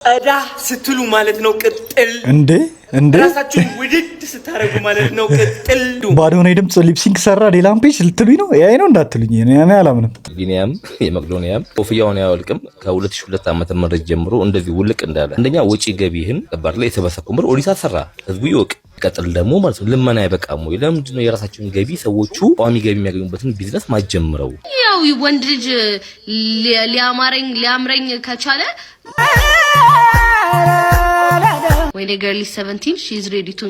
አዳ ስትሉ ማለት ነው ቅጥል እንዴ ራሳችሁ ውድድ ስታረጉ ማለት ነው ቅጥል ባዶ ነው ድምጽ ሊፕሲንክ ሰራ ሌላም ፔጅ ልትሉኝ ነው ያይ ነው እንዳትሉኝ እኔ አላምንም ቢኒያም የመቅዶኒያም ኮፍያውን ያወልቅም ከ2002 ዓመተ ምህረት ጀምሮ እንደዚህ ውልቅ እንዳለ አንደኛ ወጪ ገቢህን ከባድ ላይ የተበሰከው ምር ኦዲት አሰራ ህዝቡ ይወቅ ቀጥል ደግሞ ማለት ነው ለማና አይበቃም ወይ ለምንድን ነው የራሳቸውን ገቢ ሰዎቹ ቋሚ ገቢ የሚያገኙበትን ቢዝነስ ማጀምረው ያው ወንድ ልጅ ሊያምረኝ ከቻለ When a girl is 17, she is ready to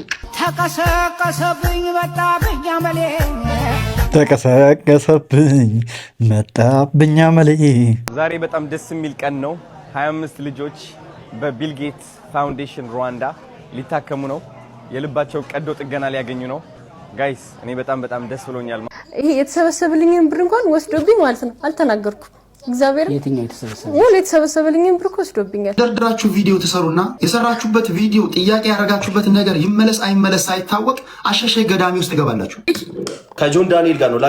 ተቀሰቀሰብኝ መጣብኝ አመሌ ዛሬ በጣም ደስ የሚል ቀን ነው 25 ልጆች በቢል ጌትስ ፋውንዴሽን ሩዋንዳ ሊታከሙ ነው የልባቸው ቀዶ ጥገና ሊያገኙ ነው ጋይስ እኔ በጣም ደስ ብሎኛል ይሄ የተሰበሰበልኝን ብር እንኳን ወስዶብኝ ማለት ነው አልተናገርኩም እግዚአብሔር የትኛው የተሰበሰበልኝን ብር ወስዶብኛል ደርድራችሁ ቪዲዮ ተሰሩና የሰራችሁበት ቪዲዮ ጥያቄ ያረጋችሁበት ነገር ይመለስ አይመለስ ሳይታወቅ አሸሸ ገዳሚ ውስጥ ገባላችሁ ከጆን ዳንኤል ጋር ነው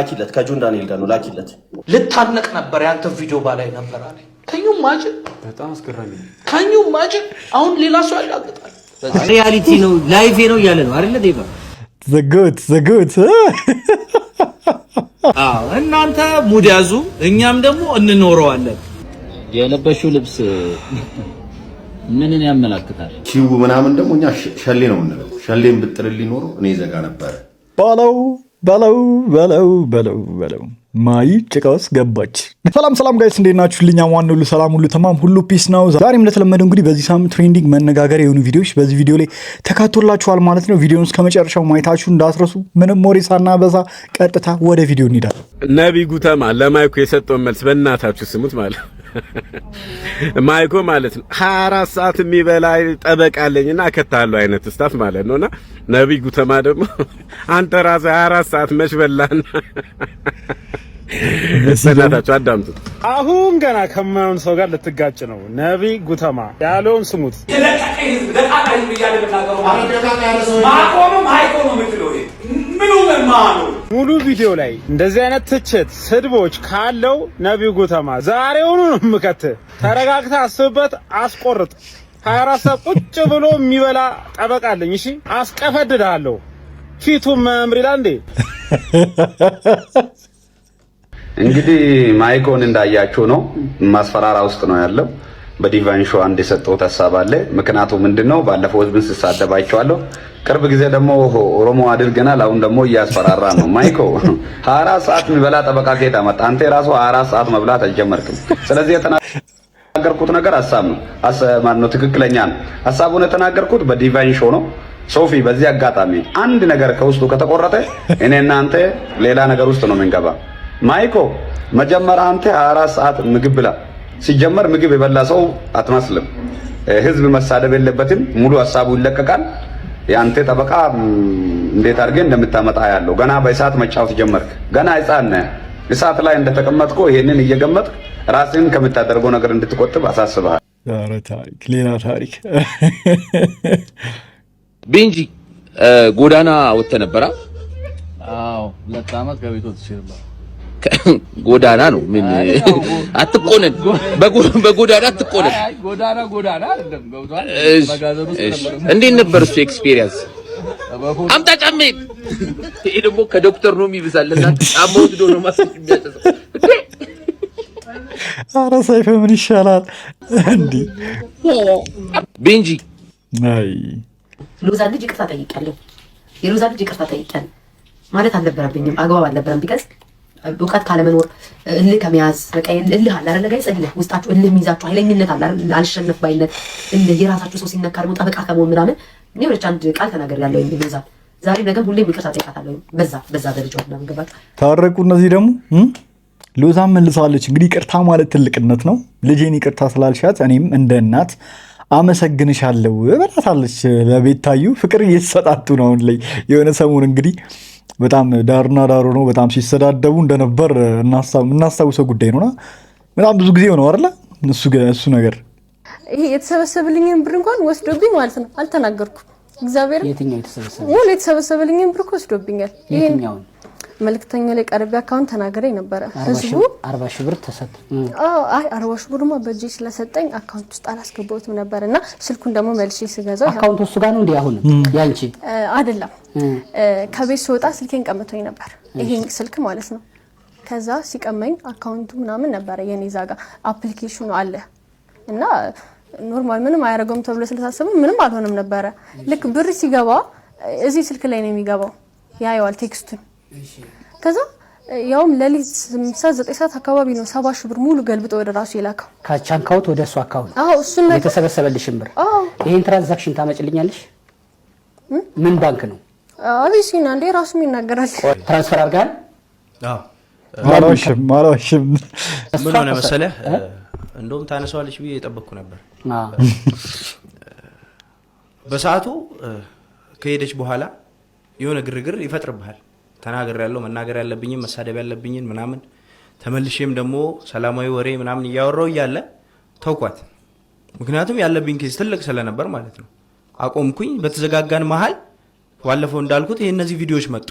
ላኪለት ልታነቅ ነበር ያንተ ቪዲዮ ባላይ ነበር አለ ከኙ ማጅ በጣም አስገራሚ ከኙ ማጅ አሁን ሌላ ሰው ያላግጣል ሪያሊቲ ነው ላይቭ ነው ያለ ነው አይደል ዴቫ ዘጉት እናንተ ሙድ ያዙ እኛም ደግሞ እንኖረዋለን የለበሽው ልብስ ምንን ያመላክታል ኪው ምናምን ደግሞ እኛ ሸሌ ነው የምንለው ሸሌን ብጥልልኝ ኖሮ እኔ ዘጋ ነበር በለው ማይ ጭቃውስ ገባች ሰላም ጋይስ እንዴት ናችሁ ልኛ ዋን ሁሉ ሰላም ሁሉ ተማም ሁሉ ፒስ ነው ዛሬም እንደተለመደው እንግዲህ በዚህ ሳምንት ትሬንዲንግ መነጋገር የሆኑ ቪዲዮዎች በዚህ ቪዲዮ ላይ ተካቶላችኋል ማለት ነው ቪዲዮውን እስከመጨረሻው ማየታችሁ እንዳትረሱ ምንም ሞሪሳና በዛ ቀጥታ ወደ ቪዲዮ እንሄዳለን ነብይ ጉተማ ለማይኮ የሰጠውን መልስ በእናታችሁ ስሙት ማለት ማይኮ ማለት ነው 24 ሰዓት የሚበላ ጠበቃለኝና አከታለው አይነት ስታፍ ማለት ነውና ነብይ ጉተማ ደግሞ አንተ ራስህ 24 ሰዓት መች በላና ሰላታችሁ አዳምጡ አሁን ገና ከማውን ሰው ጋር ልትጋጭ ነው ነብይ ጉተማ ያለውን ስሙት ሙሉ ቪዲዮ ላይ እንደዚህ አይነት ትችት ስድቦች ካለው ነብይ ጉተማ ዛሬውኑ ነው ምከተ ተረጋግታ አስብበት አስቆርጥ 24 ሰዓት ቁጭ ብሎ የሚበላ ጠበቃለኝ እሺ አስቀፈድዳለሁ ፊቱ መምሪላ እንዴ እንግዲህ ማይኮን እንዳያችሁ ነው ማስፈራራ ውስጥ ነው ያለው በዲቫይን ሾው አንድ የሰጠው ሐሳብ አለ ምክንያቱ ምንድነው ባለፈው ህዝብን ሲሳደባቸዋለሁ ቅርብ ጊዜ ደግሞ ኦሮሞ አድርገናል አሁን ደግሞ እያስፈራራ ነው ማይኮ 24 ሰዓት የሚበላ ጠበቃ ከየት አመጣ አንተ ራሱ 24 ሰዓት መብላት አልጀመርክም ስለዚህ የተናገርኩት ነገር ሐሳብ ነው ማነው ትክክለኛ ነው ሐሳቡን የተናገርኩት በዲቫይን ሾው ነው ሶፊ በዚህ አጋጣሚ አንድ ነገር ከውስጡ ከተቆረጠ እኔና አንተ ሌላ ነገር ውስጥ ነው የምንገባ ማይኮ መጀመሪያ አንተ 24 ሰዓት ምግብ ብላ ሲጀመር ምግብ የበላ ሰው አትመስልም ህዝብ መሳደብ የለበትም ሙሉ ሐሳቡ ይለቀቃል ያንተ ጠበቃ እንዴት አድርገህ እንደምታመጣ ያለው ገና በእሳት መጫወት ጀመርክ ገና ህፃን ነህ እሳት ላይ እንደተቀመጥኩ ይሄንን እየገመጥክ ራስህን ከምታደርገው ነገር እንድትቆጥብ አሳስብሃል ኧረ ታሪክ ሌላ ታሪክ ቤንጂ ጎዳና ወጥተ ነበር አዎ ለታ አመት ከቤት ወጥቼ ነበር ጎዳና ነው ምን አትቆነን በጎዳና አትቆነን ጎዳና አይደለም ገብቷል በጋዘሩ ነበር እንዴት ነበር እሱ ኤክስፒሪየንስ አምጣ ጫሜ ይሄ ደግሞ ከዶክተር ነው የሚብዛልና ጫማ ወስዶ ነው ማስክ የሚያጨሰው ኧረ ሰይፈ ምን ይሻላል እንዴ ቤንጂ አይ ሎዛ ልጅ ይቅርታ ጠይቃለሁ የሎዛ ልጅ ይቅርታ ጠይቃለሁ ማለት አልነበረብኝም አግባብ አልነበረም ቢቀስ ዱቃት ካለመኖር እልህ ከመያዝ በቃ እልህ አለ አይደል ጋይስ እልህ ውስጣችሁ እልህ የሚይዛችሁ ኃይለኝነት አለ አይደል አልሸነፍ ባይነት እልህ የራሳችሁ ሰው ሲነካ ደግሞ ጠበቃ ከመሆን ምናምን እኔ ወርቻ አንድ ቃል ተናግሬያለሁ እንደዛ ዛሬ ነገም ሁሌም ይቅርታ ጠይቃታለሁ በዛ ደረጃው ምናምን ገባችሁ ታረቁ እነዚህ ደግሞ ሎዛ መልሳለች እንግዲህ ይቅርታ ማለት ትልቅነት ነው ልጄን ይቅርታ ስላልሻት እኔም እንደ እናት አመሰግንሻለሁ በላታለች ለቤታዩ ፍቅር እየተሰጣጡ ነው አሁን ላይ የሆነ ሰሞን እንግዲህ በጣም ዳርና ዳር ነው በጣም ሲሰዳደቡ እንደነበር እናስታውሰው ጉዳይ ነውና በጣም ብዙ ጊዜ ነው አይደል እሱ ነገር ይሄ የተሰበሰበልኝን ብር እንኳን ወስዶብኝ ማለት ነው አልተናገርኩም እግዚአብሔር የትኛው የተሰበሰበልኝን ብር ወስዶብኛል መልክተኛው ላይ ቀርቤ አካውንት ተናግሬ ነበረ። ህዝቡ 40 ሺህ ብር ተሰጠ። አይ 40 ሺህ ብርማ በእጄ ስለሰጠኝ አካውንት ውስጥ አላስገባሁትም ነበርና ስልኩን ደግሞ መልሼ ስገዛው አካውንት ውስጥ ጋር ነው እንዴ? አሁን ያንቺ አይደለም። ከቤት ስወጣ ስልኬን ቀምቶኝ ነበር፣ ይሄን ስልክ ማለት ነው። ከዛ ሲቀመኝ አካውንቱ ምናምን ነበረ የኔ ዛጋ አፕሊኬሽኑ አለ እና ኖርማል ምንም አያረገውም ተብሎ ስለታሰበ ምንም አልሆነም ነበረ። ልክ ብር ሲገባ እዚህ ስልክ ላይ ነው የሚገባው፣ ያየዋል ቴክስቱን። ከዛ ያውም ለሊት 9 ሰዓት አካባቢ ነው 70 ሺህ ብር ሙሉ ገልብጦ ወደ ራሱ የላከው ካቻንካውት ወደ እሱ አካውንት። እሱን ነገር የተሰበሰበልሽን ብር ይሄን ትራንዛክሽን ታመጭልኛለሽ? ምን ባንክ ነው? አቢሲና እንዴ ራሱ ይናገራል። ትራንስፈር አድርጋል? ማለሽም ምን ሆነ መሰለህ፣ እንደውም ታነሳዋለሽ ብዬ እየጠበቅኩ ነበር። በሰዓቱ ከሄደች በኋላ የሆነ ግርግር ይፈጥርብሃል። ተናግሬያለሁ፣ መናገር ያለብኝን መሳደብ ያለብኝን ምናምን ተመልሼም ደግሞ ሰላማዊ ወሬ ምናምን እያወራው እያለ ተውኳት። ምክንያቱም ያለብኝ ኬዝ ትልቅ ስለነበር ማለት ነው። አቆምኩኝ። በተዘጋጋን መሀል ባለፈው እንዳልኩት እነዚህ ቪዲዮዎች መጡ።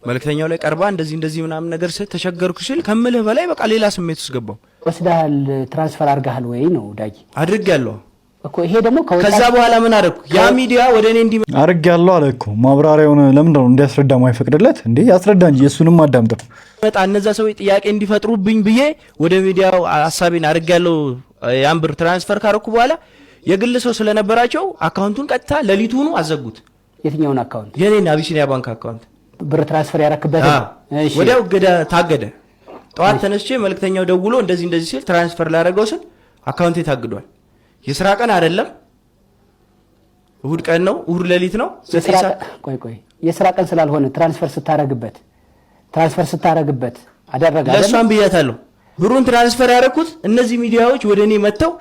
መልክተኛው ላይ ቀርባ እንደዚህ ምናምን ነገር ተቸገርኩ ሲል ከምልህ በላይ በቃ ሌላ ስሜት ውስጥ ገባው። ወስዳል ትራንስፈር አድርጋል ወይ ነው ዳጊ? አድርጌያለሁ እኮ። ይሄ ደግሞ ከዛ በኋላ ምን አደረኩ? ያ ሚዲያ ወደ እኔ እንዲ አድርጌያለሁ አለ እኮ። ማብራሪያውን ለምን ነው እንዲያስረዳ ማይፈቅድለት እንዴ? ያስረዳ እንጂ እሱንም አዳምጠው መጣ። እነዛ ሰዎች ጥያቄ እንዲፈጥሩብኝ ብዬ ወደ ሚዲያው ሐሳቤን አድርጌያለሁ። ያን ብር ትራንስፈር ካረኩ በኋላ የግል ሰው ስለነበራቸው አካውንቱን ቀጥታ ለሊቱኑ አዘጉት። የትኛውን አካውንት? የኔን አቢሲኒያ ባንክ አካውንት ብር ትራንስፈር ያረክበት። እሺ ወዲያው ታገደ። ጠዋት ተነስቼ መልክተኛው ደውሎ እንደዚህ ሲል ትራንስፈር ላደረገው ስል አካውንቴ ታግዷል። የስራ ቀን አይደለም፣ እሁድ ቀን ነው፣ እሁድ ሌሊት ነው። ቆይ የስራ ቀን ስላልሆነ ትራንስፈር ስታረግበት አደረጋ አይደል? ለሷም ብያታለሁ። ብሩን ትራንስፈር ያደረኩት እነዚህ ሚዲያዎች ወደ እኔ መጥተው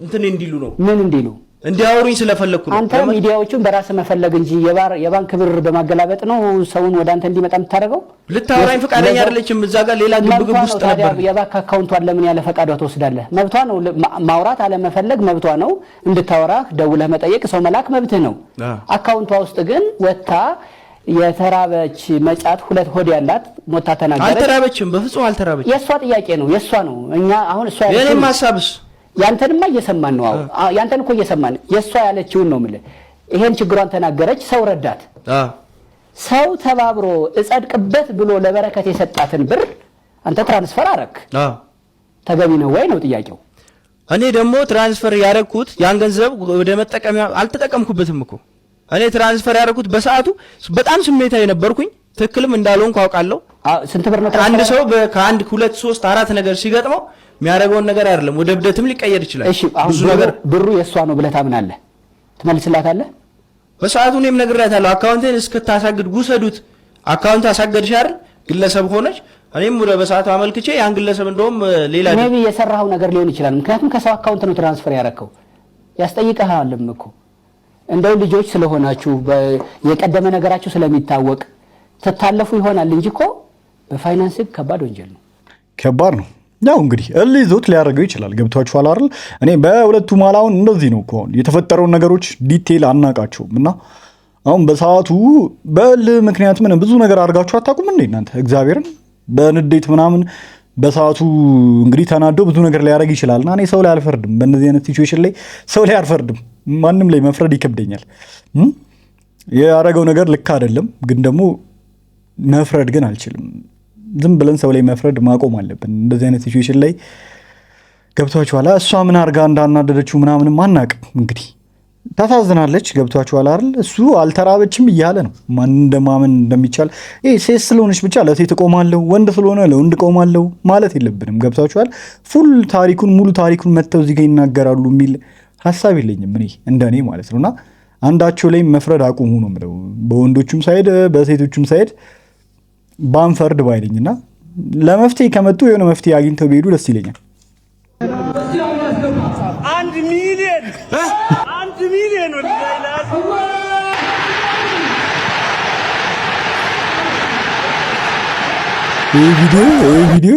እንትን እንዲሉ ነው። ምን እንዲሉ? እንዲያወሩኝ ስለፈለኩ ነው። አንተ ሚዲያዎቹን በራስ መፈለግ እንጂ የባንክ ብር በማገላበጥ ነው ሰውን ወደ አንተ እንዲመጣ የምታደርገው። ልታወራኝ ፈቃደኛ አይደለችም። እዛ ጋር ሌላ ግብግብ ውስጥ ነበር። የባንክ አካውንቷን ለምን ያለ ፈቃዷ ትወስዳለህ? መብቷ ነው። ማውራት አለመፈለግ መብቷ ነው። እንድታወራህ ደውለህ መጠየቅ ሰው መላክ መብትህ ነው። አካውንቷ ውስጥ ግን ወታ የተራበች መጫት ሁለት ሆድ ያላት ሞታ ተናገረች። አልተራበችም፣ በፍጹም አልተራበችም። የሷ ጥያቄ ነው፣ የሷ ነው። እኛ አሁን እሷ የኔም ሐሳብስ ያንተንማ እየሰማን ነው። ያንተን እኮ እየሰማን የሷ ያለችውን ነው የምልህ። ይሄን ችግሯን ተናገረች፣ ሰው ረዳት። ሰው ተባብሮ እጸድቅበት ብሎ ለበረከት የሰጣትን ብር አንተ ትራንስፈር አረክ። ተገቢ ነው ወይ ነው ጥያቄው። እኔ ደግሞ ትራንስፈር ያረኩት ያን ገንዘብ ወደ መጠቀሚያ አልተጠቀምኩበትም እኮ። እኔ ትራንስፈር ያረኩት በሰዓቱ በጣም ስሜታዊ ነበርኩኝ። ትክክልም እንዳልሆንኩ አውቃለሁ። ስንት ብር ነው? አንድ ሰው ከአንድ 2 3 4 ነገር ሲገጥመው የሚያደርገውን ነገር አይደለም፣ ወደ እብደትም ሊቀየር ይችላል። እሺ ብዙ ነገር ብሩ የሷ ነው ብለህ ታምናለህ? ትመልስላታለህ? በሰዓቱ እኔም ነግሬያታለሁ። አካውንቴን እስክታሳግድ ጉሰዱት። አካውንት አሳገድሽ አይደል? ግለሰብ ሆነች። እኔም ወደ በሰዓቱ አመልክቼ ያን ግለሰብ እንደውም ሌላ ሜቢ የሰራው ነገር ሊሆን ይችላል። ምክንያቱም ከሰው አካውንት ነው ትራንስፈር ያረከው። ያስጠይቀሃልም እኮ እንደው ልጆች ስለሆናችሁ የቀደመ ነገራችሁ ስለሚታወቅ ትታለፉ ይሆናል እንጂ እኮ በፋይናንስ ከባድ ወንጀል ነው። ከባድ ነው። ያው እንግዲህ ዞት ሊያደርገው ይችላል። ገብቷችኋል አይደል? እኔ በሁለቱ ማላውን እንደዚህ ነው እኮ የተፈጠረውን ነገሮች ዲቴል አናቃቸውም። እና አሁን በሰዓቱ ምክንያት ምን ብዙ ነገር አድርጋችሁ አታውቁም እንዴ እናንተ? እግዚአብሔርን በንዴት ምናምን በሰዓቱ እንግዲህ ተናዶ ብዙ ነገር ሊያደርግ ይችላልና እኔ ሰው ላይ አልፈርድም። በእነዚህ አይነት ሲቹዌሽን ላይ ሰው ላይ አልፈርድም። ማንም ላይ መፍረድ ይከብደኛል። ያደረገው ነገር ልክ አይደለም፣ ግን ደግሞ መፍረድ ግን አልችልም። ዝም ብለን ሰው ላይ መፍረድ ማቆም አለብን። እንደዚህ አይነት ሲቹዌሽን ላይ ገብቷችኋል። እሷ ምን አድርጋ እንዳናደደችው ምናምንም አናቅም። እንግዲህ ታሳዝናለች። ገብቷችኋል አይደል? እሱ አልተራበችም እያለ ነው። ማን እንደማመን እንደሚቻል ሴት ስለሆነች ብቻ ለሴት እቆማለሁ፣ ወንድ ስለሆነ ለወንድ እቆማለሁ ማለት የለብንም። ገብቷችኋል? ሙሉ ታሪኩን መጥተው እዚህ ጋር ይናገራሉ የሚል ሀሳብ የለኝም እኔ እንደኔ ማለት ነውና አንዳቸው ላይ መፍረድ አቁሙ ነው የምለው። በወንዶቹም ሳይድ በሴቶቹም ሳይድ ባንፈርድ ባይለኝና ለመፍትሄ ከመጡ የሆነ መፍትሄ አግኝተው ቢሄዱ ደስ ይለኛል። 1 ሚሊዮን ይህ ቪዲዮ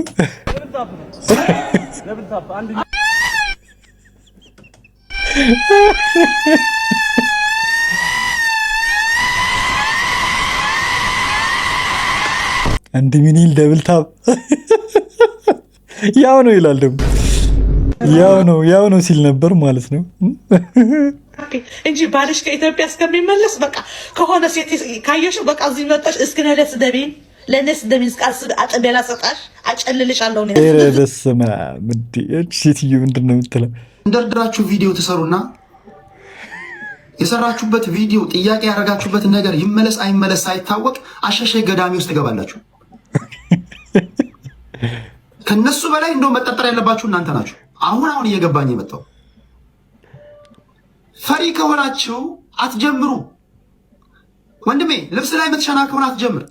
1 ሚሊዮን ደብል ታፕ ያው ነው ይላል ደግሞ ያው ነው ሲል ነበር ማለት ነው እንጂ ባልሽ ከኢትዮጵያ እስከሚመለስ በቃ ከሆነ ሴት ካየሽው በቃ እዚህ መጣሽ እስከነደስ ደቤን ለነስ ደቤን ስቃስ አጥቤላ ሰጣሽ አጨልልሻለሁ ነው ደስማ ምድጭ ሴትዮ ምንድነው የምትለው እንደርድራችሁ ቪዲዮ ተሰሩና የሰራችሁበት ቪዲዮ ጥያቄ ያረጋችሁበት ነገር ይመለስ አይመለስ ሳይታወቅ አሸሸ ገዳሚ ውስጥ ገባላችሁ ከነሱ በላይ እንደው መጠርጠር ያለባችሁ እናንተ ናችሁ አሁን እየገባኝ የመጣው ፈሪ ከሆናችሁ አትጀምሩ ወንድሜ ልብስ ላይ የምትሸና ከሆነ አትጀምር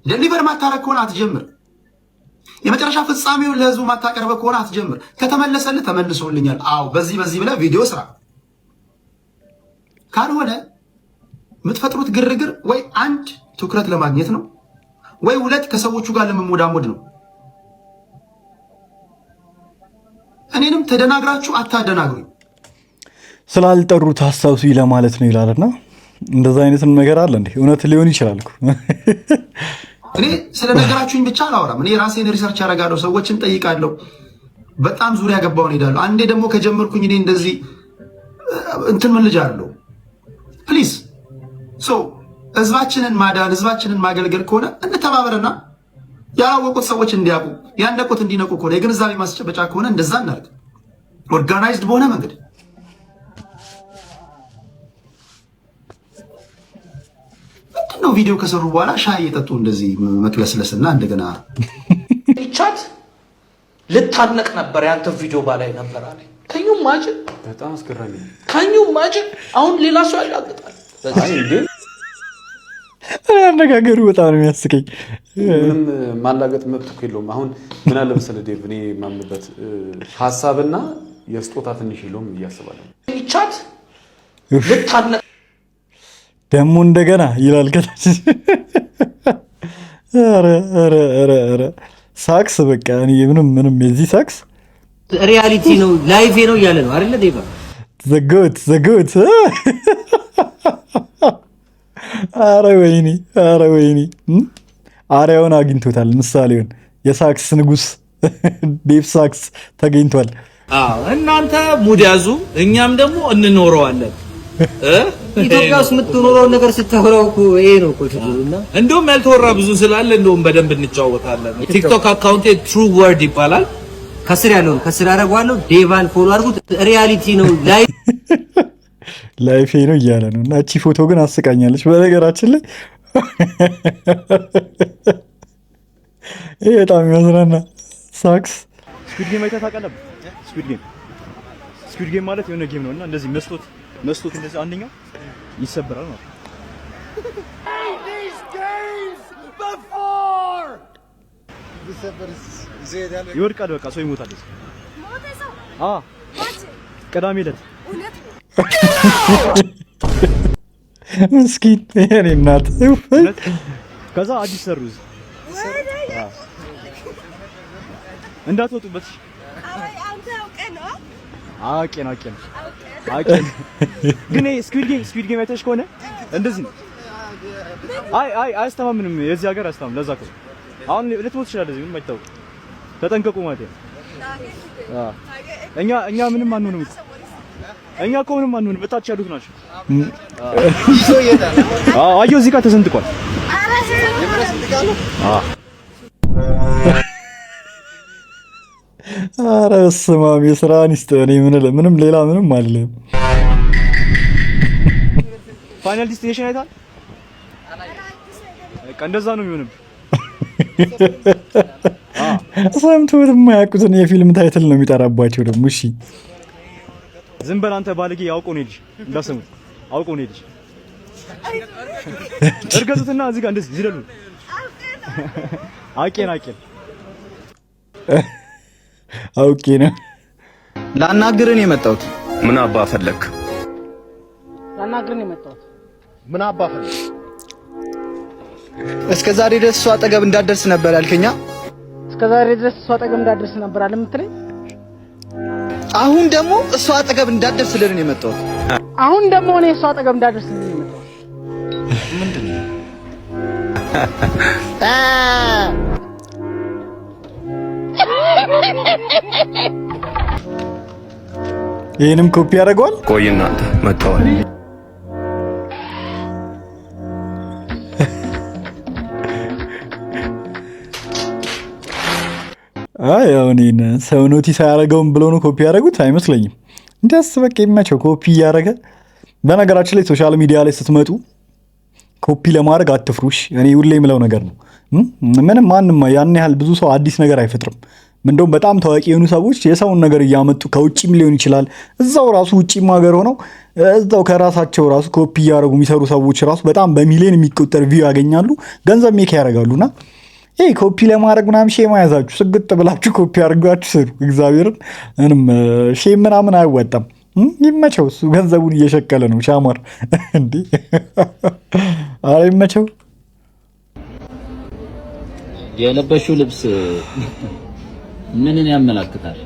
ደሊቨር ማታረግ ከሆነ አትጀምር የመጨረሻ ፍጻሜውን ለህዝቡ ማታቀርበ ከሆነ አትጀምር ከተመለሰልህ ተመልሶልኛል አዎ በዚህ ብለህ ቪዲዮ ስራ ካልሆነ የምትፈጥሩት ግርግር ወይ አንድ ትኩረት ለማግኘት ነው ወይ ሁለት ከሰዎቹ ጋር ለመሞዳሞድ ነው እኔንም ተደናግራችሁ አታደናግሩ ስላልጠሩት አስታውሱ ለማለት ነው ይላልና እንደዛ አይነት ነገር አለ እንዴ እውነት ሊሆን ይችላል እኮ እኔ ስለነገራችሁኝ ብቻ አላወራም እኔ ራሴን ሪሰርች አደርጋለሁ ሰዎችን ጠይቃለሁ በጣም ዙሪያ ገባውን ሄዳለሁ አንዴ ደግሞ ከጀመርኩኝ እኔ እንደዚህ እንትን ምን ልጅ አለው ፕሊዝ ህዝባችንን ማዳን ህዝባችንን ማገልገል ከሆነ እንተባበርና ያላወቁት ሰዎች እንዲያውቁ ያንደቁት እንዲነቁ ከሆነ የግንዛቤ ማስጨበጫ ከሆነ እንደዛ እናድርግ ኦርጋናይዝድ በሆነ መንገድ ምንድነው ቪዲዮ ከሰሩ በኋላ ሻይ እየጠጡ እንደዚህ መቅለስለስና እንደገና ይቻት ልታነቅ ነበር ያንተ ቪዲዮ ባላይ ነበር አለ ከኙ ማጅን በጣም አስገራሚ ከኙ ማጅን አሁን ሌላ ሰው ያላግጣል አይ እንዴ አነጋገሩ በጣም ነው የሚያስቀኝ ምንም ማላገጥ መብት የለውም አሁን ምን አለ መሰለ ዴቭ እኔ ማምንበት ሐሳብና የስጦታ ትንሽ የለውም እያስባለሁ ይቻት ልታነቅ ደሞ እንደገና ይላል ከታች ኧረ ሳክስ በቃ እኔ ምንም የዚህ ሳክስ ሪያሊቲ ነው ላይቭ ነው እያለ ነው አይደል ዴቫ ዘጎት ኧረ ወይኔ አሪያውን አግኝቶታል ምሳሌውን የሳክስ ንጉስ ዴቭ ሳክስ ተገኝቷል እናንተ ሙድ ያዙ እኛም ደግሞ እንኖረዋለን ኢትዮጵያ ውስጥ የምትኖረው ነገር ስታወራው እኮ ይሄ ነው እኮ ችግሩና እንደውም ያልተወራ ብዙ ስላለ እንደውም በደንብ እንጫወታለን ቲክቶክ አካውንቴ ትሩ ወርድ ይባላል ከስር አደርገዋለሁ ዴቫን ፎሎ አድርጉት ሪያሊቲ ነው ላይፌ ነው እያለ ነው እና እቺ ፎቶ ግን አስቃኛለች በነገራችን ላይ ይሄ በጣም የሚያዝናና ሳክስ ስኩድ ጌም አይተህ ታውቃለህ ስኩድ ጌም ማለት የሆነ ጌም ነው እና እንደዚህ መስቶት እንደዚህ አንደኛው ይሰበራል ማለት ይወድቃል በቃ ሰው ይሞታል ቅዳሜ ዕለት ምስኪን የኔ እናት ከዛ አዲስ ሰሩዝ እንዳትወጡበት አውቄ ግን ስኩድ ጌም አይተሽ ከሆነ እንደዚህ ነው አያስተማምንም የዚህ ሀገር አያስተማምንም ለዛ እኮ አሁን ልትሞት ትችላለህ እዚህ ምንም አይታወቅም ተጠንቀቁ ማለት ነው እኛ ምንም አንሆንም እኛ እኮ ምንም አንሆንም እታች ያሉት ናቸው አየሁ እዚህ ጋር ተሰንጥቋል ኧረ በስመ አብ የስራህን ይስጥህ እኔ ምንም ሌላ ምንም አልልም ፋይናል ዲስቲኔሽን አይታል በቃ እንደዛ ነው የሚሆንም ሰምተውት የማያውቁትን የፊልም ታይትል ነው የሚጠራባቸው ደግሞ እሺ ዝም በል አንተ ባለጌ አውቆ ነው ልጅ እንዳሰሙት አውቆ ነው ልጅ እርገጡትና እዚህ ጋር እንደዚህ ዝለሉ አውቄን አውቄ ነው ላናግርን የመጣሁት ምን አባ ፈለክ ላናግርን የመጣሁት ምን አባ ፈለክ እስከ ዛሬ ድረስ እሷ አጠገብ እንዳደርስ ነበር ያልከኛ እስከ ዛሬ ድረስ እሷ አጠገብ እንዳደርስ ነበር አለ የምትለኝ አሁን ደግሞ እሷ አጠገብ እንዳደርስ ልልን የመጣሁት አሁን ደግሞ እኔ እሷ አጠገብ እንዳደርስ ልልን የመጣሁት ምንድነው ይሄንም ኮፒ ያደርገዋል። ቆይ እናንተ መጣዋል። አይ አሁን ሰው ኖቲስ አያደርገውም ብሎ ነው ኮፒ ያደረጉት አይመስለኝም። እንዲያስ በቃ ይመቸው ኮፒ እያደረገ። በነገራችን ላይ ሶሻል ሚዲያ ላይ ስትመጡ ኮፒ ለማድረግ አትፍሩሽ። እኔ ሁሌ የምለው ነገር ነው። ምንም ማንም ያን ያህል ብዙ ሰው አዲስ ነገር አይፈጥርም። እንደውም በጣም ታዋቂ የሆኑ ሰዎች የሰውን ነገር እያመጡ ከውጭም ሊሆን ይችላል እዛው ራሱ ውጭም ሀገር ሆነው እዛው ከራሳቸው ራሱ ኮፒ እያደረጉ የሚሰሩ ሰዎች ራሱ በጣም በሚሊዮን የሚቆጠር ቪው ያገኛሉ፣ ገንዘብ ሜክ ያደርጋሉና ይሄ ኮፒ ለማድረግ ምናምን ሼም ያዛችሁ ስግጥ ብላችሁ ኮፒ አድርጋችሁ ስሩ። እግዚአብሔርን ምንም ሼም ምናምን አይወጣም። ይመቸው፣ እሱ ገንዘቡን እየሸቀለ ነው። ሻማር እንዴ! አረ ይመቸው። የለበሽው ልብስ ምንን ያመላክታል?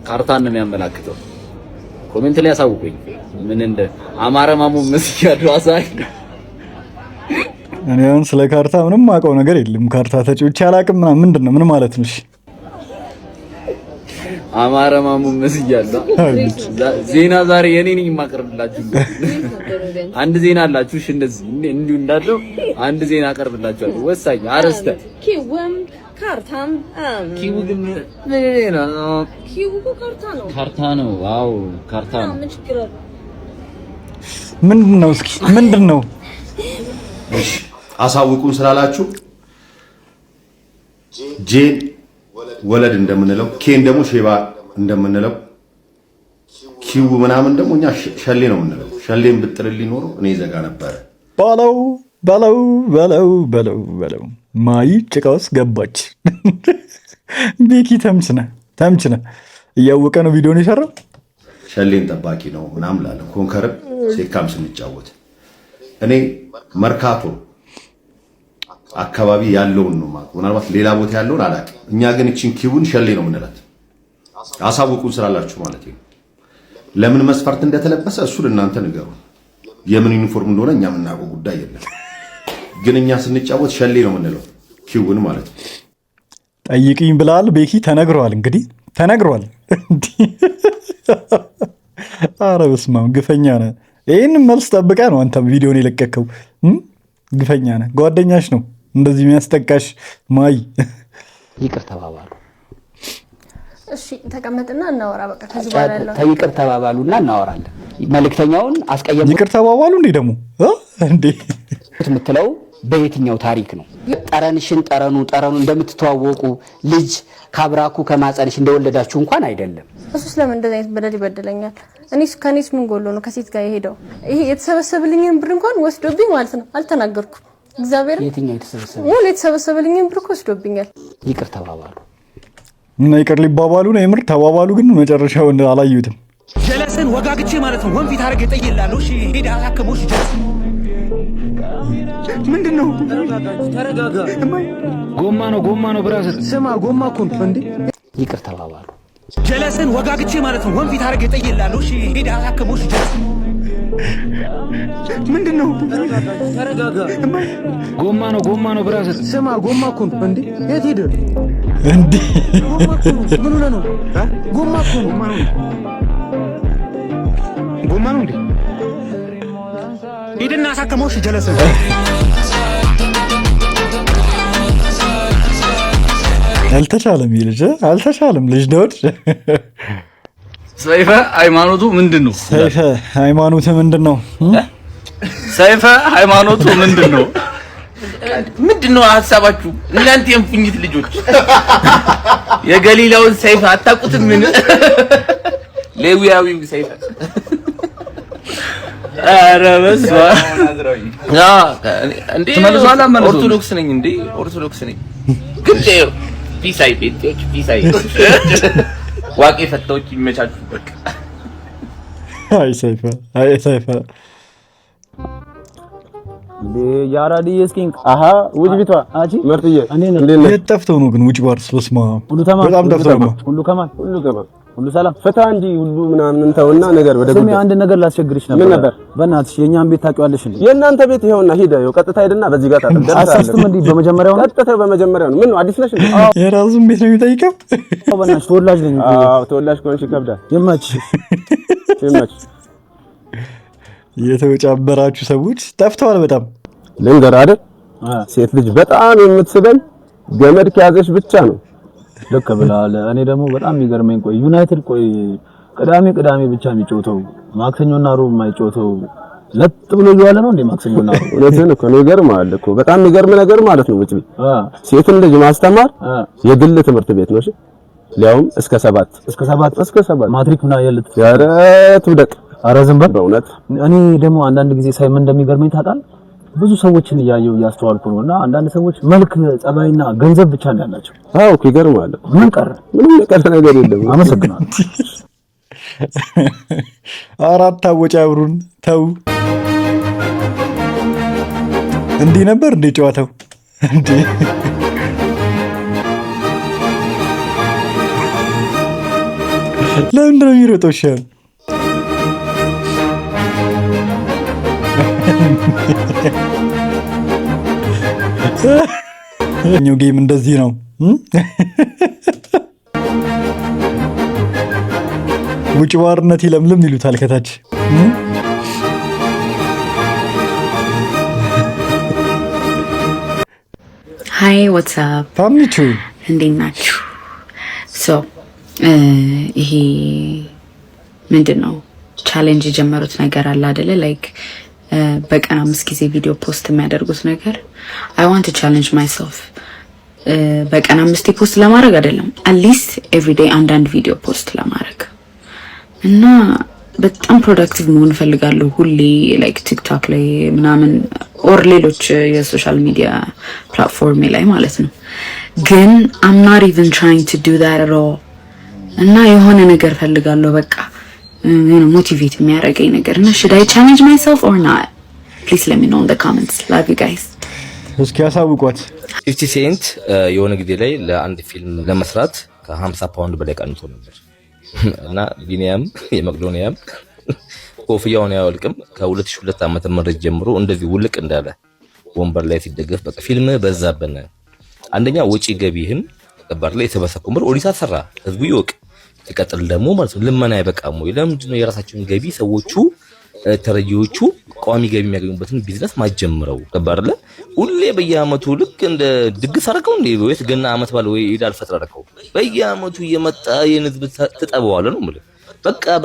ካርታን ነው የሚያመላክተው። ኮሜንት ላይ ያሳውቁኝ ምን እንደ አማረ ማሙ መስያለው አሳይ። እኔ አሁን ስለ ካርታ ምንም ማውቀው ነገር የለም። ካርታ ተጫውቼ አላውቅም። ምንድን ነው ምን ማለት ነው? እሺ አማረ ማሙ መስያለው ዜና ዛሬ የኔ ነኝ የማቀርብላችሁ። አንድ ዜና አላችሁ። እሺ እንደዚህ እንዲሁ እንዳለው አንድ ዜና አቀርብላችኋለሁ። ወሳኝ አረስተ ኪውም ካርታም ኪው ግን ኪው ካርታ ነው። ካርታ ነው። ዋው ካርታ ነው። ምንድን ነው? እስኪ ምንድን ነው? እሺ አሳውቁን ስላላችሁ ጄን ወለድ እንደምንለው ኬን ደግሞ ሼባ እንደምንለው ኪው ምናምን ደግሞ እኛ ሸሌ ነው የምንለው። ሸሌን ብጥልልኝ ኖሮ እኔ ዘጋ ነበረ። በለው በለው በለው በለው በለው ማይ ጭቃ ውስጥ ገባች። ቤኪ ተምችነ እያወቀ ነው ቪዲዮን የሰራው። ሸሌን ጠባቂ ነው ምናምን ላለ ኮንከርን ሴካም ስንጫወት እኔ መርካቶ አካባቢ ያለውን ነው ማለት ምናልባት ሌላ ቦታ ያለውን አላውቅም። እኛ ግን እቺን ኪቡን ሸሌ ነው የምንላት። አሳውቁን ስላላችሁ ማለት ነው። ለምን መስፈርት እንደተለበሰ እሱን እናንተ ንገሩ። የምን ዩኒፎርም እንደሆነ እኛ የምናውቀው ጉዳይ የለም። ግን እኛ ስንጫወት ሸሌ ነው የምንለው ኪቡን ማለት ነው። ጠይቅኝ ብላል ቤኪ። ተነግሯል እንግዲህ ተነግሯል። ኧረ በስመ አብ ግፈኛ ነህ። ይህንን መልስ ጠብቀህ ነው አንተም ቪዲዮን የለቀቀው። ግፈኛ ነህ። ጓደኛሽ ነው እንደዚህ የሚያስጠቃሽ። ማይ ይቅር ተባባሉ። እሺ ተቀመጥና እናወራ። በቃ ከዚህ በኋላ ያለው ይቅር ተባባሉና እናወራለን። መልእክተኛውን አስቀየሙ። ይቅር ተባባሉ እንዴ ደግሞ እንዴ የምትለው በየትኛው ታሪክ ነው? ጠረኑ እንደምትተዋወቁ ልጅ ካብራኩ ከማጸንሽ እንደወለዳችሁ እንኳን አይደለም። እሱስ ለምን እንደዚህ አይነት በደል ይበደለኛል? ከኔስ ምን ጎሎ ነው ከሴት ጋር የሄደው? ይሄ የተሰበሰበልኝን ብር እንኳን ወስዶብኝ ማለት ነው። አልተናገርኩም። እግዚአብሔር የትኛው የተሰበሰበ ሙሉ የተሰበሰበልኝን ብር ወስዶብኛል። ይቅር ተባባሉ እና ይቅር ሊባባሉ ነው። የምር ተባባሉ፣ ግን መጨረሻውን አላዩትም። ጀለስን ወጋግቼ ማለት ነው ወንፊት አረግ እጠይላለሁ። እሺ ሄዳ አከሞሽ ጀለስ ምንድነው? ተረጋጋ። ጎማ ነው ብራዘር። ስማ ጎማ እኮ ነው እንዴ። ይቅር ተባባሉ። ጀለስን ወጋግቼ ማለት ነው ወንፊት አረግ እጠይላለሁ። እሺ ሄዳ አከሞሽ ጀለስ ምንድነው? ተረጋጋ። ጎማ ነው ብራዘር። ስማ ጎማ እኮ ነው እንዴ። የት ሄደ እንዴ? ምን ሆነ ነው? ጎማ እኮ ነው። ጎማ ነው እንዴ? ሂድና አሳከመው። እሺ ጀለስን አልተቻለም። ልጅ አልተቻለም። ልጅ ዳውድ ሰይፈ ሃይማኖቱ ምንድን ነው? ሰይፈ ሃይማኖቱ ምንድን ነው? ሰይፈ ሃይማኖቱ ምንድን ነው? ምንድን ነው ሀሳባችሁ እናንተ የእንፉኝት ልጆች? የገሊላውን ሰይፈ አታውቁትም? ምን ሌዊያዊው ሰይፈ ኧረ በስመ አብ እንዴ! ኦርቶዶክስ ነኝ እንዴ? ኦርቶዶክስ ነኝ ግን ፒሳይ ቤቶች ፒሳይ ዋቄ ፈታዎች ይመቻችሁ። በቃ አይ ሰይፈ ያራዲ እስኪን አሃ ውጭ ቢቷ አጂ መርጥዬ እኔ ነው የት ጠፍተው ነው ግን ውጭ ባርስ? በስመ አብ በጣም ጠፍተው ነው። ሁሉ ከማን ሁሉ ሰላም ፈታ እንጂ ሁሉ ምናምን እንተውና ነገር ወደ ጉዳይ አንድ ነገር ላስቸግርሽ ነበር። ምን ነበር? በእናትሽ የኛን ቤት ታውቂዋለሽ እንዴ? የእናንተ ቤት ይሄውና ሂደው ቀጥታ ሄድና በዚህ ጋር ታጠብ። አሳስተም እንዴ በመጀመሪያው ነው ቀጥታ በመጀመሪያው ነው። ምን ነው አዲስ ነሽ እንዴ? የራሱን ቤት ነው የሚጠይቀው። በእናትሽ ተወላጅ ነኝ። አዎ ተወላጅ ከሆንሽ ይከብዳል። ይመችሽ ይመችሽ። የተወጫበራችሁ ሰዎች ጠፍተዋል በጣም ልንገር አይደል? ሴት ልጅ በጣም የምትስበን ገመድ ከያዘሽ ብቻ ነው። ልክ ብለሃል። እኔ ደግሞ በጣም የሚገርመኝ ቆይ ዩናይትድ ቆይ ቅዳሜ ብቻ የሚጮተው ማክሰኞና ሮብ የማይጮተው ለጥ ብሎ ይዋለ ነው እንዴ? ማክሰኞና ሮብ እውነትህን እኮ ነው። ይገርምሃል እኮ በጣም የሚገርም ነገር ማለት ነው። ውጪ ሴትን ልጅ ማስተማር የግል ትምህርት ቤት ነው። እሺ ሊያውም እስከ 7 ማትሪክ ምና የለት ኧረ ትውደቅ። ኧረ ዝም በል በእውነት። እኔ ደግሞ አንዳንድ ጊዜ ሳይ ምን እንደሚገርመኝ ታውቃለህ? ብዙ ሰዎችን እያስተዋልኩ ነውና አንዳንድ ሰዎች መልክ ጸባይና ገንዘብ ብቻ ነው ያላቸው። አዎ እኮ ይገርምሃል። ምን ቀረ? ምንም የቀረ ነገር የለም። አመሰግናለሁ። አራት አወጫብሩን ተው። እንዲህ ነበር እንዴ ጨዋታው እንዴ? ለምን ነው የሚሮጠው? ሻል እኛው ጌም እንደዚህ ነው። ውጭ ባርነት ይለምልም ይሉታል ከታች። ሃይ ዋትስአፕ ታምቹ እንዴት ናችሁ? ይሄ ምንድን ነው ቻሌንጅ የጀመሩት ነገር አለ አይደለ? ላይክ በቀን 5 ጊዜ ቪዲዮ ፖስት የሚያደርጉት ነገር አይ ዋንት ቱ ቻሌንጅ ማይሰልፍ በቀን 5 ፖስት ለማድረግ አይደለም፣ አትሊስት ኤቭሪዴይ አንዳንድ ቪዲዮ ፖስት ለማድረግ እና በጣም ፕሮዳክቲቭ መሆን እፈልጋለሁ። ሁሌ ላይክ ቲክቶክ ላይ ምናምን ኦር ሌሎች የሶሻል ሚዲያ ፕላትፎርም ላይ ማለት ነው። ግን I'm not even trying to do that at all እና የሆነ ነገር ፈልጋለሁ በቃ ሞቲቬት የሚያደርገኝ ነገር እና should I challenge myself or not? Please let me know in the comments. Love you guys. እስኪ ያሳውቋት። 50 ሴንት የሆነ ጊዜ ላይ ለአንድ ፊልም ለመስራት ከ50 ፓውንድ በላይ ቀንቶ ነበር እና ቢኒያም የመቅዶኒያም ኮፍያውን ያወልቅም ከ2002 ዓመተ ምህረት ጀምሮ እንደዚህ ውልቅ እንዳለ ወንበር ላይ ሲደገፍ በቃ ፊልም በዛበነ። አንደኛ ወጪ ገቢህን ከባድ ላይ የተበሰከው ምር ኦዲት አሰራ ህዝቡ ይወቅ። ይቀጥል ደግሞ ማለት ነው ልመና አይበቃም ወይ? ለምንድን ነው የራሳቸውን ገቢ ሰዎቹ ተረጂዎቹ ቋሚ ገቢ የሚያገኙበትን ቢዝነስ ማጀምረው? ከባድ ላይ ሁሌ በየአመቱ ልክ እንደ ድግስ አደረገው እንዴ? ወይስ ገና አመት ባለ ወይ ኢድ አልፈጥር አደረገው? በየአመቱ እየመጣ የህዝብ ተጠበዋለ ነው ማለት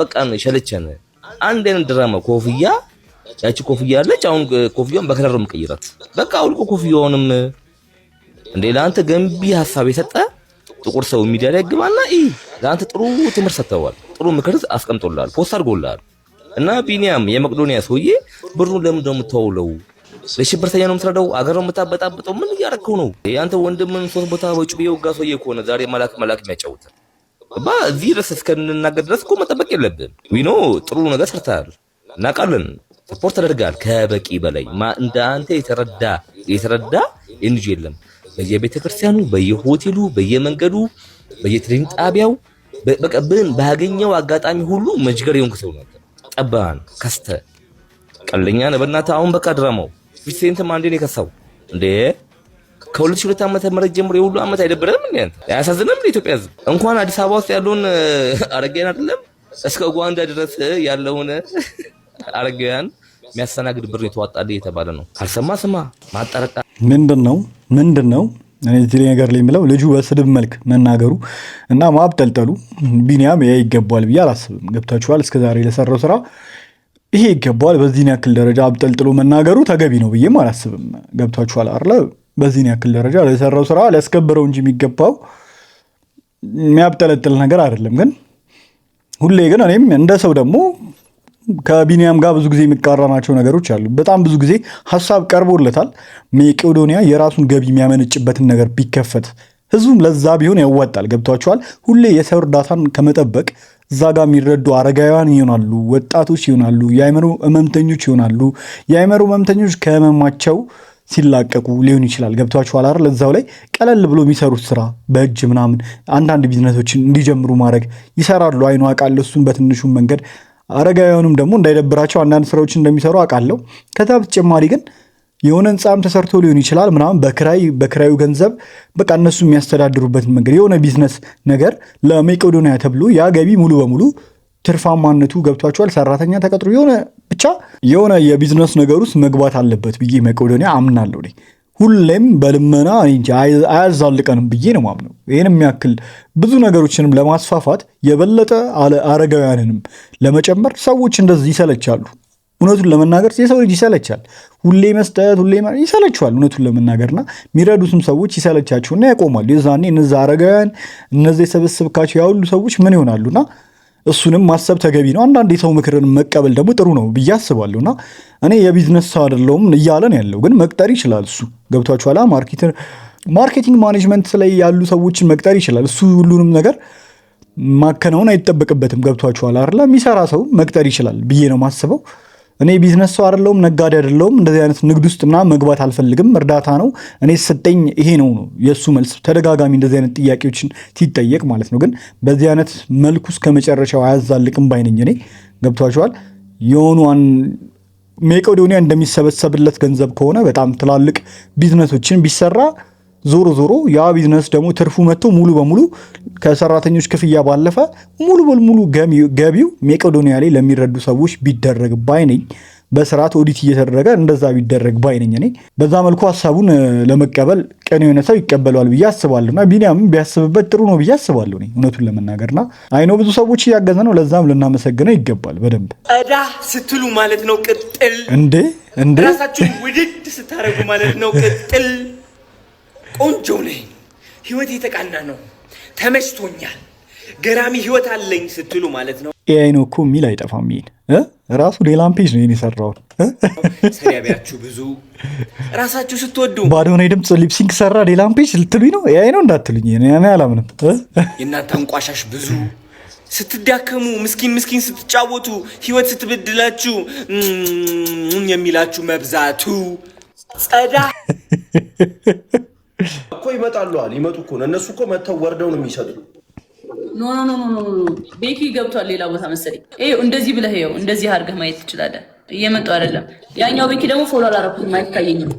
በቃ ነው ሸለቸነ። አንድ አይነት ድራማ ኮፍያ ያቺ ኮፍያ አለች። አሁን ኮፍያውን በከለር መቀየራት በቃ አውልቆ ኮፍያውንም እንዴ ለአንተ ገንቢ ሐሳብ የሰጠ ጥቁር ሰው ሚዲያ ላይ ግባና ለአንተ ጥሩ ትምህርት ሰጥተዋል፣ ጥሩ ምክር አስቀምጦልሃል፣ ፖስት አድርጎልሃል። እና ቢኒያም የመቅዶኒያ ሰውዬ ብሩን ለምን ነው የምታውለው? ለሽብርተኛ ነው የምትረዳው? አገር ነው የምታበጣብጠው? ምን እያደረከው ነው? ያንተ ወንድምን 3 ቦታ ወጪ ቢወጋ ሰውዬ ከሆነ ዛሬ መላክ የሚያጫውት እዚህ ድረስ እስከንናገር ድረስ እኮ መጠበቅ የለብን። ዊኖ ጥሩ ነገር ሰርተሃል፣ እናውቃለን፣ ሰፖርት ተደርጋል ከበቂ በላይ እንደ አንተ የተረዳ እንጂ የለም። በየቤተ ክርስቲያኑ፣ በየሆቴሉ፣ በየመንገዱ፣ በየትሬን ጣቢያው በቀብን ባገኘው አጋጣሚ ሁሉ መጅገር የሆንክ ሰው ነበር። ጠባን ከስተ ቀለኛ ነበርናታ። አሁን በቃ ድራማው ቪሴንትም አንዴ ነው የከሳው እንዴ ከ2002 ዓመተ ምህረት ጀምሮ የሁሉ ዓመት አይደብረንም እንዴ? አያሳዝንም? ለኢትዮጵያ ሕዝብ እንኳን አዲስ አበባ ውስጥ ያለውን አረጋያን አይደለም እስከ ኡጋንዳ ድረስ ያለውን አረጋያን የሚያስተናግድ ብር የተዋጣልህ የተባለ ነው። ካልሰማ ስማ ማጣረቃ ምንድን ነው እኔ እዚህ ነገር ላይ የምለው ልጁ በስድብ መልክ መናገሩ እና ማብጠልጠሉ ቢኒያም ይሄ ይገባዋል ብዬ አላስብም። ገብታችኋል? እስከዛሬ ለሰራው ስራ ይሄ ይገባዋል። በዚህን ያክል ደረጃ አብጠልጥሎ መናገሩ ተገቢ ነው ብዬም አላስብም። ገብታችኋል አይደል? በዚህን ያክል ደረጃ ለሰራው ስራ ሊያስከብረው እንጂ የሚገባው የሚያብጠለጥል ነገር አይደለም። ግን ሁሌ ግን እኔም እንደ ሰው ደግሞ ከቢኒያም ጋር ብዙ ጊዜ የሚቃረናቸው ነገሮች አሉ። በጣም ብዙ ጊዜ ሀሳብ ቀርቦለታል። መቄዶንያ የራሱን ገቢ የሚያመነጭበትን ነገር ቢከፈት ህዝቡም ለዛ ቢሆን ያዋጣል። ገብቷቸዋል። ሁሌ የሰው እርዳታን ከመጠበቅ እዛ ጋር የሚረዱ አረጋውያን ይሆናሉ፣ ወጣቶች ይሆናሉ፣ የአእምሮ ህመምተኞች ይሆናሉ። የአእምሮ ህመምተኞች ከህመማቸው ሲላቀቁ ሊሆን ይችላል። ገብቷችኋል አይደል? እዛው ላይ ቀለል ብሎ የሚሰሩት ስራ በእጅ ምናምን አንዳንድ ቢዝነሶችን እንዲጀምሩ ማድረግ ይሰራሉ። አይኑ አውቃለሁ። እሱን በትንሹም መንገድ አረጋውያኑም ደግሞ እንዳይደብራቸው አንዳንድ ስራዎችን እንደሚሰሩ አውቃለሁ። ከዛ በተጨማሪ ግን የሆነ ህንፃም ተሰርቶ ሊሆን ይችላል ምናምን በክራዩ ገንዘብ በቃ እነሱ የሚያስተዳድሩበትን መንገድ የሆነ ቢዝነስ ነገር ለመቄዶንያ ተብሎ ያ ገቢ ሙሉ በሙሉ ትርፋማነቱ ገብቷቸዋል። ሰራተኛ ተቀጥሮ የሆነ የቢዝነስ ነገር ውስጥ መግባት አለበት ብዬ መቄዶንያ አምናለሁ። ሁሌም በልመና አያዛልቀንም ብዬ ነው ማምነው። ይህን የሚያክል ብዙ ነገሮችንም ለማስፋፋት የበለጠ አረጋውያንንም ለመጨመር ሰዎች እንደዚህ ይሰለቻሉ። እውነቱን ለመናገር የሰው ልጅ ይሰለቻል። ሁሌ መስጠት ይሰለችዋል። እውነቱን ለመናገርና የሚረዱትም ሰዎች ይሰለቻቸውና ያቆማሉ። የዛኔ እነዛ አረጋውያን እነዚ የሰበሰብካቸው ያሁሉ ሰዎች ምን ይሆናሉና እሱንም ማሰብ ተገቢ ነው። አንዳንድ የሰው ምክርን መቀበል ደግሞ ጥሩ ነው ብዬ አስባለሁና እኔ የቢዝነስ ሰው አይደለሁም እያለን ያለው ግን መቅጠር ይችላል። እሱ ገብቷችኋል። ማርኬቲንግ ማኔጅመንት ላይ ያሉ ሰዎችን መቅጠር ይችላል። እሱ ሁሉንም ነገር ማከናወን አይጠበቅበትም። ገብቷችኋል አይደል? የሚሰራ ሰው መቅጠር ይችላል ብዬ ነው ማስበው። እኔ ቢዝነስ ሰው አይደለሁም፣ ነጋዴ አይደለሁም። እንደዚህ አይነት ንግድ ውስጥ ምናምን መግባት አልፈልግም። እርዳታ ነው እኔ ሰጠኝ ይሄ ነው የእሱ መልስ። ተደጋጋሚ እንደዚህ አይነት ጥያቄዎችን ሲጠየቅ ማለት ነው። ግን በዚህ አይነት መልኩ እስከ መጨረሻው አያዛልቅም ባይነኝ እኔ። ገብቷቸዋል። የሆኑ መቄዶንያ እንደሚሰበሰብለት ገንዘብ ከሆነ በጣም ትላልቅ ቢዝነሶችን ቢሰራ ዞሮ ያ ቢዝነስ ደግሞ ትርፉ መጥቶ ሙሉ በሙሉ ከሰራተኞች ክፍያ ባለፈ ሙሉ በሙሉ ገቢው መቄዶንያ ላይ ለሚረዱ ሰዎች ቢደረግ ባይነኝ። በስርዓት ኦዲት እየተደረገ እንደዛ ቢደረግ ባይነኝ እኔ። በዛ መልኩ ሀሳቡን ለመቀበል ቀን የሆነ ሰው ይቀበለዋል ብዬ አስባለሁና ቢኒያምም ቢያስብበት ጥሩ ነው ብዬ አስባለሁ እኔ እውነቱን ለመናገርና አይኖ ብዙ ሰዎች እያገዘ ነው። ለዛም ልናመሰግነው ይገባል በደንብ። እዳ ስትሉ ማለት ነው ቅጥል እንዴ ራሳችሁን ውድድ ስታረጉ ማለት ነው ቅጥል። ቆንጆ ነኝ፣ ህይወት የተቃና ነው፣ ተመችቶኛል፣ ገራሚ ህይወት አለኝ ስትሉ ማለት ነው። ኤአይ ነው እኮ የሚል አይጠፋም። ይሄን ራሱ ሌላም ፔጅ ነው የሰራው። ሰሪያቢያችሁ ብዙ ራሳችሁ ስትወዱ ባዶ ነው ድምጽ ሊፕሲንክ ሰራ ሌላም ፔጅ ልትሉኝ ነው? ኤአይ ነው እንዳትሉኝ እኔ አላምንም። የእናንተ አንቋሻሽ ብዙ ስትዳከሙ ምስኪን ስትጫወቱ ህይወት ስትበድላችሁ የሚላችሁ መብዛቱ ጸዳ እኮ ይመጣሉ አለ ይመጡ እኮ ነው እነሱ እኮ መተው ወርደው ነው የሚሰጡ። ኖ ቤኪ ገብቷል ሌላ ቦታ መሰለኝ። እንደዚህ ብለህ ይኸው እንደዚህ አድርገህ ማየት ትችላለህ። እየመጡ አይደለም። ያኛው ቤኪ ደግሞ ፎሎ አላረኩም አይታየኝም።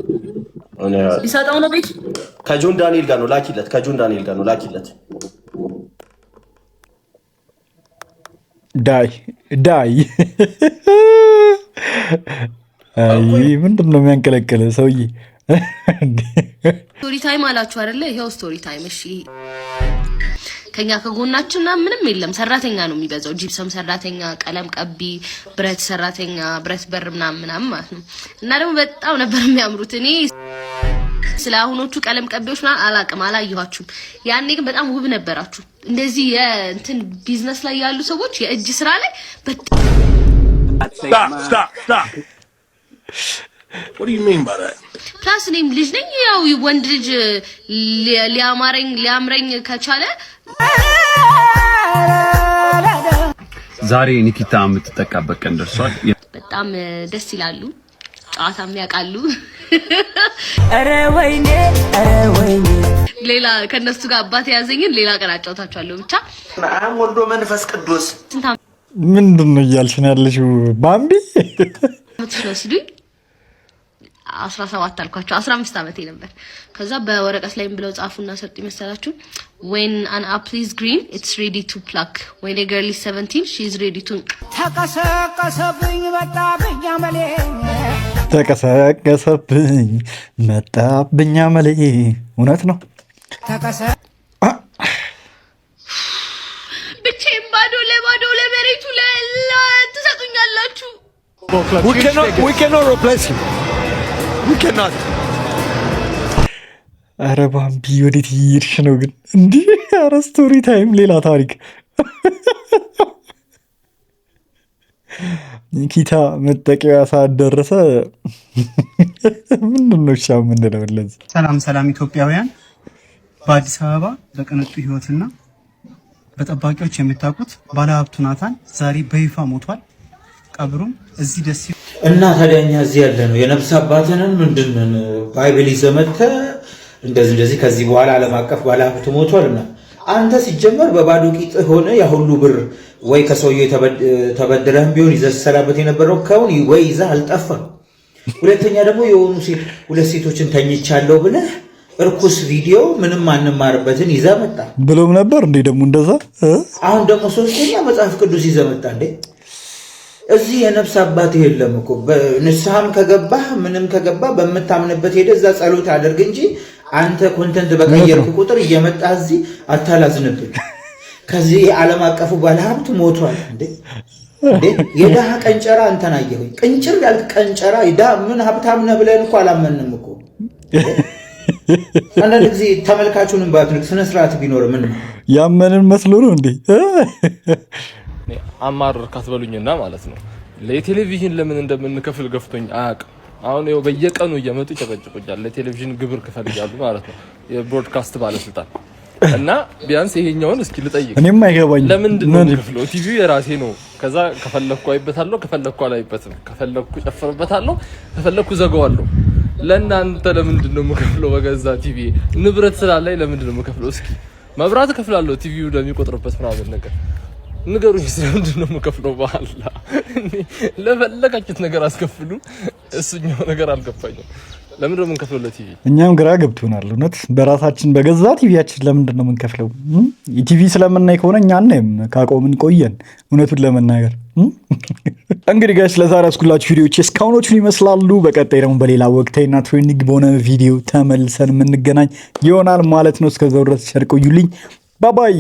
ሊሰጠው ነው ቤኪ ከጆን ዳንኤል ጋር ነው ላኪለት። ከጆን ዳንኤል ጋር ነው ላኪለት። ዳይ አይ ምንድን ነው የሚያንቀለቅለ ሰውዬ? ስቶሪ ታይም አላችሁ አይደለ? ይሄው ስቶሪ ታይም። እሺ ከኛ ከጎናችንና ምንም የለም። ሰራተኛ ነው የሚበዛው። ጂፕሰም ሰራተኛ፣ ቀለም ቀቢ፣ ብረት ሰራተኛ፣ ብረት በር ምናምን ማለት ነው። እና ደግሞ በጣም ነበር የሚያምሩት። እኔ ስለ አሁኖቹ ቀለም ቀቢዎች ምናምን አላቅም፣ አላየኋችሁም። ያኔ ግን በጣም ውብ ነበራችሁ። እንደዚህ የእንትን ቢዝነስ ላይ ያሉ ሰዎች የእጅ ስራ ላይ በጣም What do you mean by that? ፕላስ እኔም ልጅ ነኝ። ያው ወንድ ልጅ ሊያምረኝ ከቻለ ዛሬ ኒኪታ የምትጠቃበት ቀን ደርሷል። በጣም ደስ ይላሉ፣ ጨዋታም ያውቃሉ። ኧረ ወይኔ ሌላ ከነሱ ጋር አባት ያዘኝን ሌላ ቀን አጫውታችኋለሁ። ብቻ አም ወልዶ መንፈስ ቅዱስ ምንድን ነው እያልሽ ነው ያለሽው ባምቢ? ትወስዱኝ 17 አልኳቸው። 15 ዓመቴ ነበር። ከዛ በወረቀት ላይ ብለው ጻፉና ሰጡ መሰላችሁ። when an apple is green it's ready to pluck, when a girl is 17 she is ready to ተቀሰቀሰብኝ መጣብኝ አመሌ። እውነት ነው። ብቻዬን ባዶ ለመሬቱ ትሰጡኛላችሁ። We cannot replace him. We cannot. ኧረ ባምቢ ወዴት እየሄድሽ ነው ግን? እንዲህ ኧረ ስቶሪ ታይም ሌላ ታሪክ። ኒኪታ መጠቂያ ሰዓት ደረሰ። ምንድን ነው ሻ ምንድነው ለዚህ? ሰላም ኢትዮጵያውያን። በአዲስ አበባ በቅንጡ ህይወትና በጠባቂዎች የምታውቁት ባለሀብቱ ናታን ዛሬ በይፋ ሞቷል። ቀብሩም እዚህ ደስ እና ታዲያ እኛ እዚህ ያለ ነው የነፍስ አባትንን ምንድነን ባይብል ይዘመተ እንደዚህ ከዚህ በኋላ ዓለም አቀፍ ባለሀብት ሞቷልና አንተ ሲጀመር በባዶ ቂጥ ሆነ ያ ሁሉ ብር ወይ ከሰውየው ተበድረህም ቢሆን ይዘህ ሰላበት የነበረው ከውን ወይ ይዘህ አልጠፋ። ሁለተኛ ደግሞ የሆኑ ሁለት ሴቶችን ተኝቻለሁ ብለህ እርኩስ ቪዲዮ ምንም አንማርበትን ይዘህ መጣ ብሎም ነበር እንዴ ደግሞ እንደዛ። አሁን ደግሞ ሶስተኛ መጽሐፍ ቅዱስ ይዘህ መጣ እንዴ። እዚህ የነፍስ አባት የለም እኮ ንስሐም ከገባህ ምንም ከገባህ በምታምንበት ሄደህ እዛ ጸሎት አድርግ እንጂ አንተ ኮንተንት በቀየርክ ቁጥር እየመጣህ እዚህ አታላዝንብን። ከዚህ የዓለም አቀፉ ባለሀብት ሞቷል እንዴ የድሃ ቀንጨራ አንተን አየሁኝ። ቅንጭር ያልክ ቀንጨራ ምን ሀብታም ነህ ብለን እኮ አላመንም እኮ። አንዳንድ ጊዜ ተመልካቹንም ባትንቅ ስነ ስርዓት ቢኖር ምን ያመንን መስሎ ነው እንዴ? አማረር ካትበሉኝና ማለት ነው ለቴሌቪዥን ለምን እንደምንከፍል ገፍቶኝ አያውቅም። አሁን ይኸው በየቀኑ እየመጡ ይጨቀጭቁኛል። ለቴሌቪዥን ግብር ክፈል እያሉ ማለት ነው የብሮድካስት ባለስልጣን እና ቢያንስ ይሄኛውን እስኪ ልጠይቅ። እኔም አይገባኝም ለምንድን ነው የምከፍለው? ቲቪው የራሴ ነው። ከዛ ከፈለኩ አይበታለሁ፣ ከፈለኩ አላይበትም፣ ከፈለኩ ጨፍርበታለሁ፣ ከፈለኩ ዘጋዋለሁ። ለእናንተ ለምንድን ነው የምከፍለው? በገዛ ቲቪ ንብረት ስላለኝ ለምንድን ነው የምከፍለው? እስኪ መብራት እከፍላለሁ ቲቪው ለሚቆጥርበት ምናምን ነገር ንገሩኝ። ስለምንድን ነው የምከፍለው? በኋላ ለፈለጋችሁት ነገር አስከፍሉ። እሱኛው ነገር አልገባኝም። ለምንድን ነው የምንከፍለው ለቲቪ? እኛም ግራ ገብቶናል እውነት። በራሳችን በገዛ ቲቪያችን ለምንድን ነው የምንከፍለው? ቲቪ ስለምናይ ከሆነ እኛ አናይም፣ ካቆምን ቆየን። እውነቱን ለመናገር እንግዲህ ጋይስ ለዛሬ ያስኩላችሁ ቪዲዮዎች እስካሁኖቹን ይመስላሉ። በቀጣይ ደግሞ በሌላ ወቅታዊና ትሬንዲንግ በሆነ ቪዲዮ ተመልሰን የምንገናኝ ይሆናል ማለት ነው። እስከዛው ድረስ ቸር ቆዩልኝ። ባባይ